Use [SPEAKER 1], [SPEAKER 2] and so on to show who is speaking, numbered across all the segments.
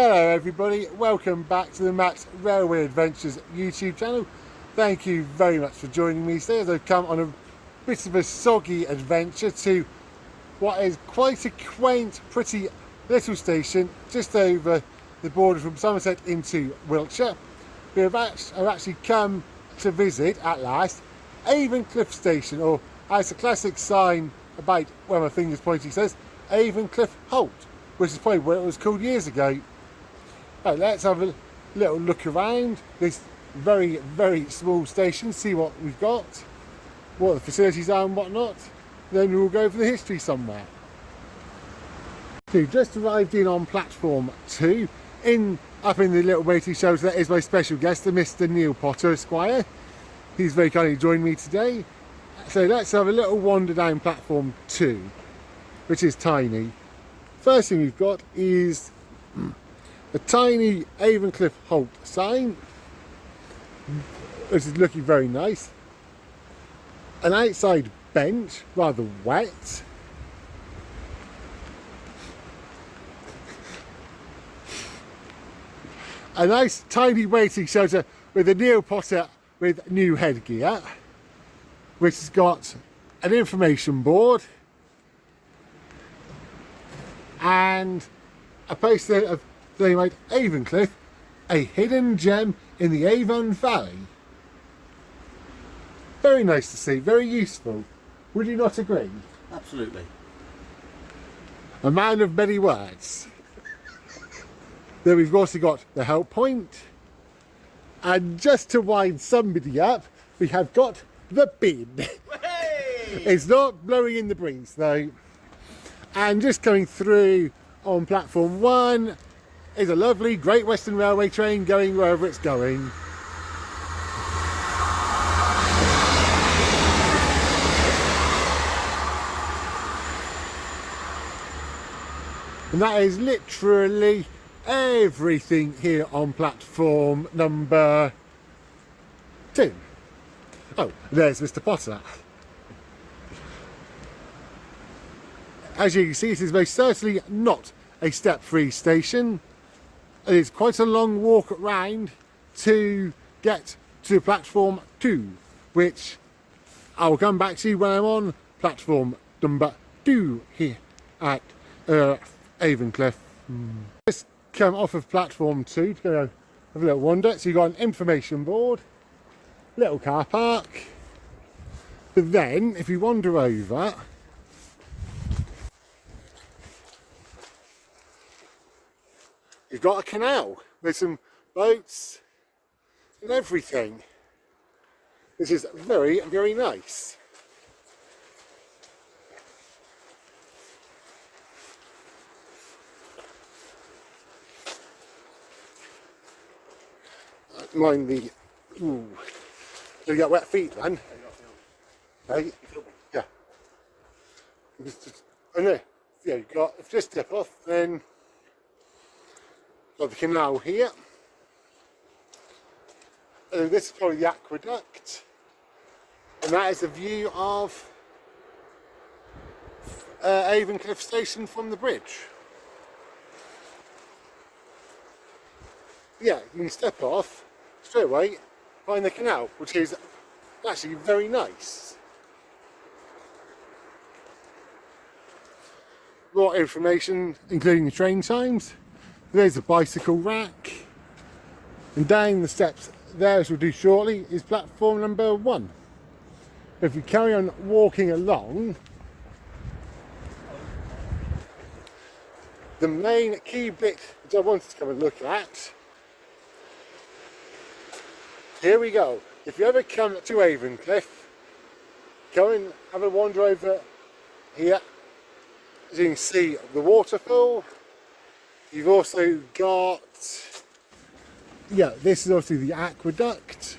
[SPEAKER 1] Hello everybody, welcome back to the Max Railway Adventures YouTube channel. Thank you very much for joining me today as I've come on a bit of a soggy adventure to what is quite a quaint, pretty little station just over the border from Somerset into Wiltshire. I've actually come to visit, at last, Avoncliff Station, or as the classic sign about where my finger's pointing says, Avoncliff Halt, which is probably what it was called years ago. Right, let's have a little look around this very, very small station, see what we've got, what the facilities are and whatnot. Then we'll go over the history somewhere. So just arrived in on platform 2. Up in the little waiting shelter there is my special guest, Mr. Neal Potter, Esquire. He's very kindly joined me today. So let's have a little wander down platform 2, which is tiny. First thing we've got is a tiny Avoncliff Halt sign, which is looking very nice. An outside bench, rather wet. A nice tiny waiting shelter with a Neal Potter with new headgear, which has got an information board and a poster of the name Avoncliff, a hidden gem in the Avon Valley. Very nice to see, very useful. Would you not agree?
[SPEAKER 2] Absolutely.
[SPEAKER 1] A man of many words. Then we've also got the help point. And just to wind somebody up, we have got the bin.
[SPEAKER 2] Hey!
[SPEAKER 1] It's not blowing in the breeze though. And just coming through on platform 1 is a lovely Great Western Railway train going wherever it's going. And that is literally everything here on platform number 2. Oh, there's Mr. Potter. As you can see, it is most certainly not a step-free station. It is quite a long walk round to get to platform 2, which I will come back to when I'm on platform number 2 here at Avoncliff. Just come off of platform 2 to go have a little wander. So you've got an information board, little car park, but then if you wander over, you've got a canal with some boats and everything. This is very, very nice. Mind the... Ooh. You got wet feet, man? Hey? Yeah. Oh no. Yeah, you got... If you just step off, then... Got the canal here. And this is probably the Aqueduct. And that is a view of Avoncliff Station from the bridge. Yeah, you can step off straight away, find the canal, which is actually very nice. More information, including the train times. There's a bicycle rack, and down the steps there, as we'll do shortly, is platform number 1. If we carry on walking along, the main key bit which I wanted to come and look at, here we go. If you ever come to Avoncliff, go and have a wander over here. As you can see, the waterfall. You've also got, yeah, this is obviously the Aqueduct.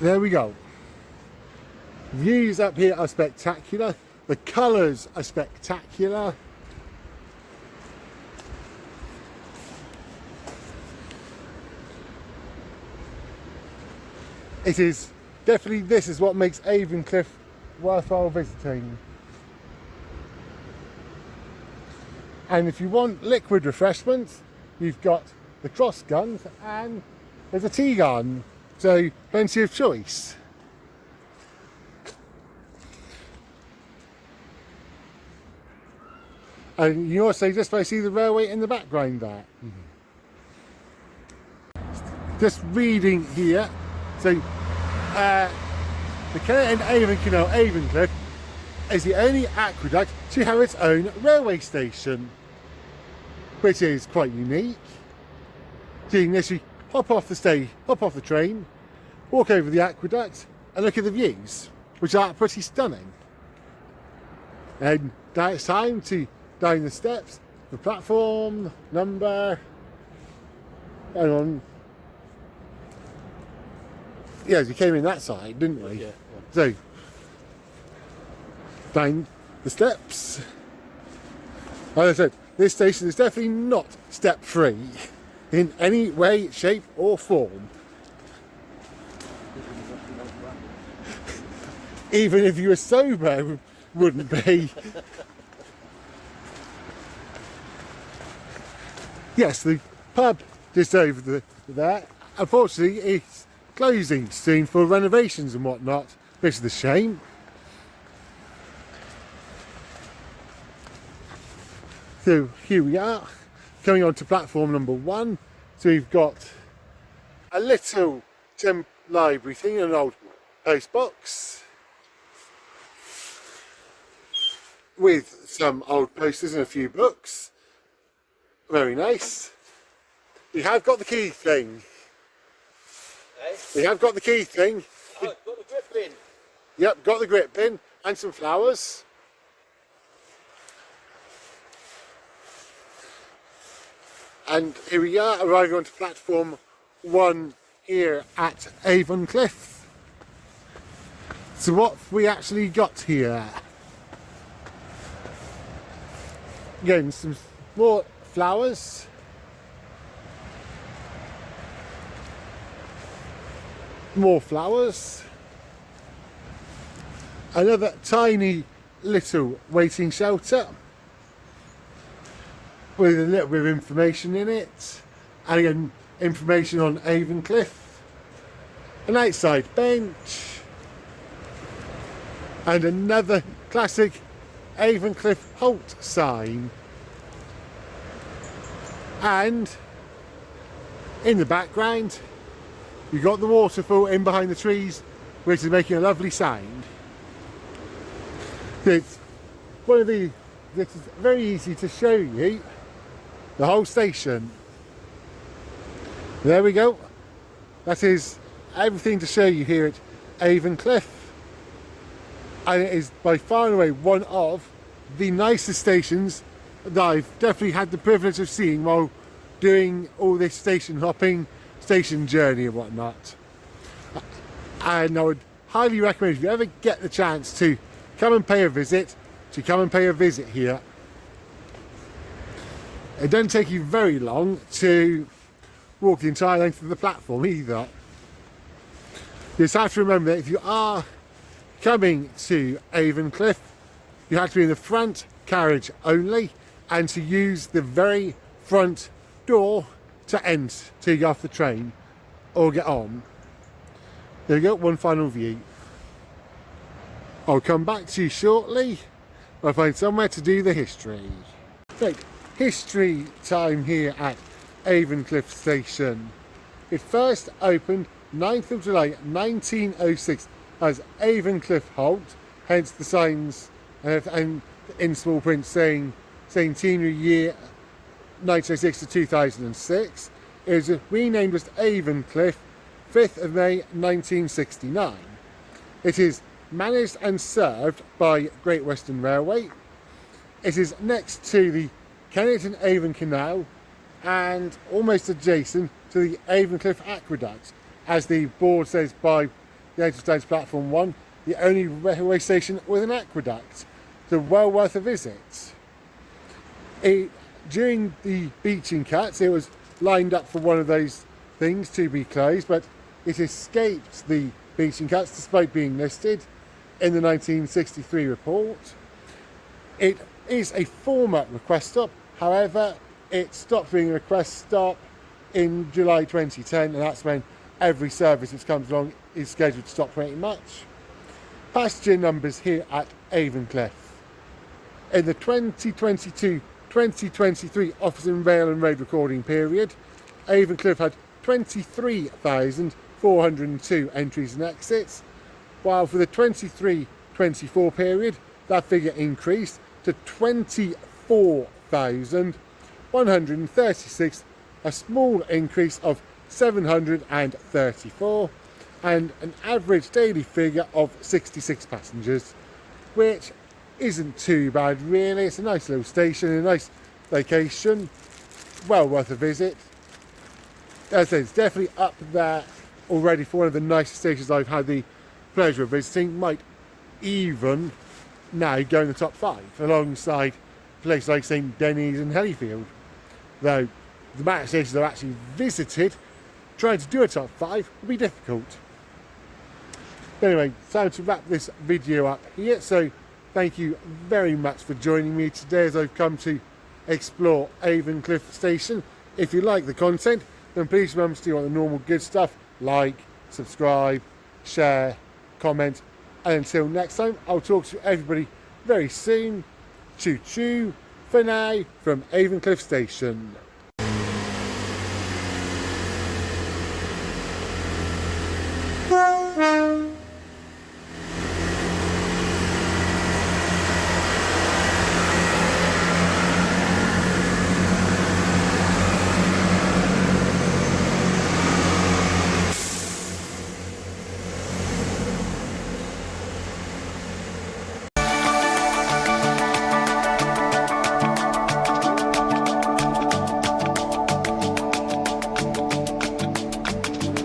[SPEAKER 1] There we go. Views up here are spectacular. The colours are spectacular. It is definitely this is what makes Avoncliff worthwhile visiting. And if you want liquid refreshments, you've got the cross guns and there's a tea garden, so plenty of choice. And you also just about see the railway in the background there. Just reading here, so the Kennet and Avon Canal, Avoncliff, is the only aqueduct to have its own railway station, which is quite unique. So you can literally hop off the train, walk over the aqueduct, and look at the views, which are pretty stunning. And now it's time to down the steps, the platform number, and on. Yeah, we came in that side, didn't we?
[SPEAKER 2] Yeah.
[SPEAKER 1] So, down the steps. As I said, this station is definitely not step free in any way, shape or form. Even if you were sober, wouldn't be. Yes, the pub just over there, unfortunately, it's closing soon for renovations and whatnot, which is a shame. So here we are, coming on to platform number 1. So we've got a little gem library thing, an old post box with some old posters and a few books. Very nice. We have got the key thing.
[SPEAKER 2] Eh?
[SPEAKER 1] We have got the key thing.
[SPEAKER 2] Oh, got the grip bin.
[SPEAKER 1] Yep, got the grip bin and some flowers. And here we are, arriving onto platform 1 here at Avoncliff. So what have we actually got here? Again, some more flowers. More flowers. Another tiny little waiting shelter with a little bit of information in it, and again information on Avoncliff. An outside bench and another classic Avoncliff halt sign, and in the background you've got the waterfall in behind the trees, which is making a lovely sound. It's one of the, this is very easy to show you the whole station. There we go. That is everything to show you here at Avoncliff, and it is by far and away one of the nicest stations that I've definitely had the privilege of seeing while doing all this station hopping, station journey and whatnot. And I would highly recommend, if you ever get the chance to come and pay a visit, here. It doesn't take you very long to walk the entire length of the platform either. You just have to remember that if you are coming to Avoncliff, you have to be in the front carriage only, and to use the very front door to get off the train or get on. There you go, one final view. I'll come back to you shortly. I'll find somewhere to do the history. Right, history time here at Avoncliff Station. It first opened 9th of July 1906 as Avoncliff Halt, hence the signs and in small print saying centenary year 1906 to 2006. It was renamed as Avoncliff 5th of May 1969. It is managed and served by Great Western Railway. It is next to the Kennet and Avon Canal and almost adjacent to the Avoncliff Aqueduct, as the board says by the entrance down to platform 1, the only railway station with an aqueduct. So well worth a visit. During the beaching cuts, it was lined up for one of those things to be closed, but it escaped the beaching cuts despite being listed in the 1963 report. It is a former request stop, however it stopped being a request stop in July 2010, and that's when every service which comes along is scheduled to stop pretty much. Passenger numbers here at Avoncliff. In the 2022-2023 Office and Rail and Road recording period, Avoncliff had 23,402 entries and exits, while for the 23-24 period, that figure increased to 24,136, a small increase of 734, and an average daily figure of 66 passengers, which isn't too bad really. It's a nice little station, a nice location, well worth a visit. As I said, it's definitely up there already for one of the nicest stations I've had the pleasure of visiting. Might even now go in the top 5 alongside places like St Denis and Hellifield, though the amount of stations I've actually visited, trying to do a top 5 will be difficult. But anyway, time to wrap this video up here, so thank you very much for joining me today as I've come to explore Avoncliff Station. If you like the content, then please remember to do all the normal good stuff, like, subscribe, share, comment, and until next time, I'll talk to everybody very soon. Choo choo for now from Avoncliff Station.